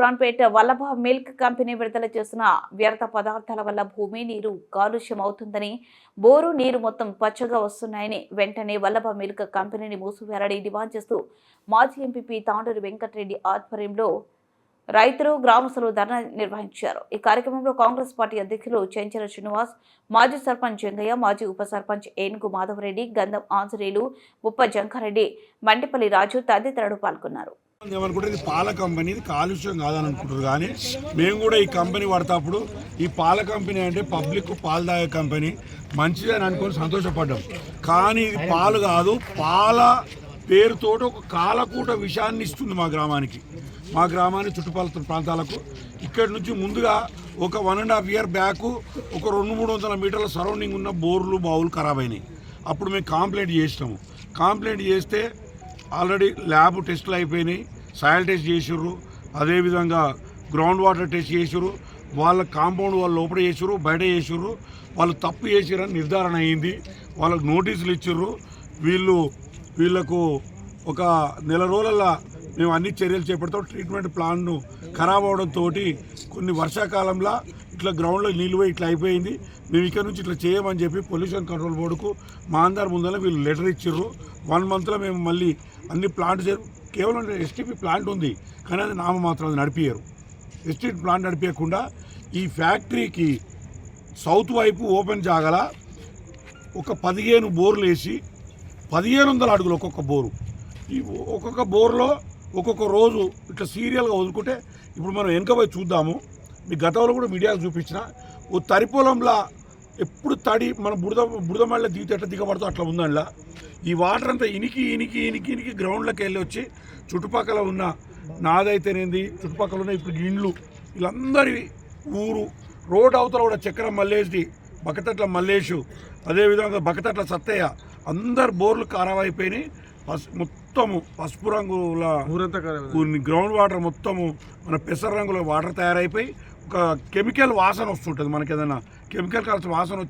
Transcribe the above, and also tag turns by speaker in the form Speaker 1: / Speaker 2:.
Speaker 1: Khanpet Vallabha milk company విడుదల చేసిన వ్యర్థ పదార్థాల వల్ల భూమి నీరు కాలుష్యం అవుతుందని, బోరు నీరు మొత్తం పచ్చగా వస్తున్నాయని వెంటనే వల్లభ మిల్క్ కంపెనీని మూసివేయాలని డిమాండ్ చేస్తూ మాజీ ఎంపీపీ తాండూరి వెంకటరెడ్డి ఆధ్వర్యంలో రైతులు గ్రామస్తులు ధర్నా నిర్వహించారు. ఈ కార్యక్రమంలో కాంగ్రెస్ పార్టీ అధ్యక్షులు చెంచల శ్రీనివాస్, మాజీ సర్పంచ్ జంగయ్య, మాజీ ఉప సర్పంచ్ ఏనుగు మాధవరెడ్డి, గంధం ఆంజనేయులు, ఉప్ప జంకారెడ్డి, మండిపల్లి రాజు తదితరులు పాల్గొన్నారు.
Speaker 2: ఏమనుకుంటే ఇది పాల కంపెనీ, ఇది కాలుష్యం కాదని అనుకుంటారు. కానీ మేము కూడా ఈ కంపెనీ పడతాప్పుడు ఈ పాల కంపెనీ అంటే పబ్లిక్ పాలు తాగే కంపెనీ మంచిదని అనుకొని సంతోషపడ్డాం. కానీ ఇది పాలు కాదు, పాల పేరుతో ఒక కాలకూట విషయాన్ని ఇస్తుంది మా గ్రామానికి, చుట్టుపక్కల ప్రాంతాలకు. ఇక్కడి నుంచి ముందుగా ఒక 1.5 year బ్యాక్ ఒక 200-300 మీటర్ల సరౌండింగ్ ఉన్న బోర్లు బావులు ఖరాబ్ అయినాయి. అప్పుడు మేము కంప్లైంట్ చేసినాము. కంప్లైంట్ చేస్తే ఆల్రెడీ ల్యాబ్ టెస్టులు అయిపోయినాయి, సాయిల్ టెస్ట్ చేసిర్రు, అదేవిధంగా గ్రౌండ్ వాటర్ టెస్ట్ చేసిర్రు, వాళ్ళ కాంపౌండ్ వాళ్ళు లోపల చేసిర్రు, బయట చేసిర్రు. వాళ్ళు తప్పు చేసిరని నిర్ధారణ అయింది. వాళ్ళకు నోటీసులు ఇచ్చిర్రు. వీళ్ళకు ఒక 1 నెల రోజులలో మేము అన్ని చర్యలు చేపడతాం. ట్రీట్మెంట్ ప్లాన్ను ఖరాబ్ అవడంతో కొన్ని వర్షాకాలంలో ఇట్లా గ్రౌండ్లో నీళ్ళు పోయి ఇట్లా అయిపోయింది. మేము ఇక్కడ నుంచి ఇట్లా చేయమని చెప్పి పొల్యూషన్ కంట్రోల్ బోర్డుకు మా అందరి ముందర వీళ్ళు లెటర్ ఇచ్చిర్రు. 1 monthలో మేము మళ్ళీ అన్ని ప్లాంట్ కేవలం ఎస్టీపీ ప్లాంట్ ఉంది, కానీ అది నామమాత్రం, అది నడిపియ్యరు. ఎస్టీపీ ప్లాంట్ నడిపించకుండా ఈ ఫ్యాక్టరీకి సౌత్ వైపు ఓపెన్ జాగల ఒక 15 బోర్లు వేసి 1500 అడుగులు ఒక్కొక్క బోరు. ఈ ఒక్కొక్క బోర్లో ఒక్కొక్క రోజు ఇట్లా సీరియల్గా వదులుకుంటే, ఇప్పుడు మనం వెనకపోయి చూద్దాము. మీ గతంలో కూడా మీడియాకు చూపించిన ఓ తరిపొలంలా ఎప్పుడు తడి మన బురద మళ్ళీ దిగితే ఎట్లా దిగబడుతూ అట్లా ఉందంలా. ఈ వాటర్ అంతా ఇనికి గ్రౌండ్లోకి వెళ్ళి వచ్చి చుట్టుపక్కల ఉన్న నాదైతేనేది, చుట్టుపక్కల ఉన్న ఇప్పుడు ఇండ్లు, వీళ్ళందరి ఊరు, రోడ్ అవతల కూడా చక్రం మల్లేసి, బకతట్ల మల్లేషు, అదేవిధంగా బకతట్ల సత్తయ్య, అందరు బోర్లు ఖరాబ్ అయిపోయినాయి. మొత్తము పసుపు రంగుల గ్రౌండ్ వాటర్ మొత్తము మన పెసర రంగుల వాటర్ తయారైపోయి ఒక కెమికల్ వాసన వస్తుంటుంది. మనకి ఏదైనా కెమికల్ కలిసి వాసన వచ్చి